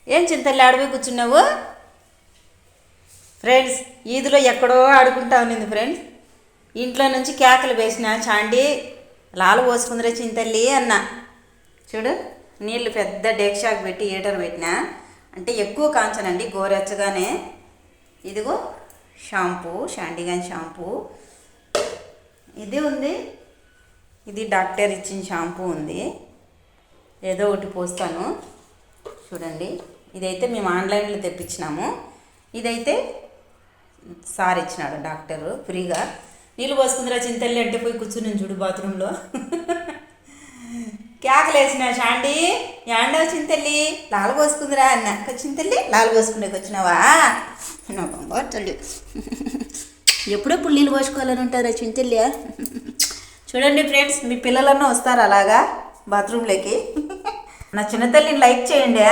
ఏం చింతల్లి ఆడిపోయి కూర్చున్నావు? ఫ్రెండ్స్, ఈదులో ఎక్కడో ఆడుకుంటా ఉన్నింది ఫ్రెండ్స్. ఇంట్లో నుంచి కేకలు వేసిన చాండి లాలు పోసుకుందిరే చింతల్లి అన్న. చూడు, నీళ్ళు పెద్ద డేక్షాకు పెట్టి హీటర్ పెట్టినా, అంటే ఎక్కువ కాంచనండి, గోరెచ్చగానే. ఇదిగో షాంపూ, షాండిగాన్ షాంపూ ఇది ఉంది. ఇది డాక్టర్ ఇచ్చిన షాంపూ ఉంది. ఏదో ఒకటి పోస్తాను చూడండి. ఇదైతే మేము ఆన్లైన్లో తెప్పించినాము. ఇదైతే సార్ ఇచ్చినాడు డాక్టరు ఫ్రీగా. నీళ్ళు పోసుకుందిరా చింతల్లి అంటే పోయి కూర్చుని చూడు బాత్రూంలో. కేకలేసిన షాండి, యాండో చింతల్లి లాలు పోసుకుందిరా అన్న. చింతల్లి లాలు పోసుకునేకి వచ్చినావా? తల్లి ఎప్పుడెప్పుడు నీళ్ళు పోసుకోవాలని ఉంటారా చింతల్లి? చూడండి ఫ్రెండ్స్, మీ పిల్లలన్నా వస్తారు అలాగా బాత్రూంలోకి. నా చిన్న తల్లిని లైక్ చేయండి.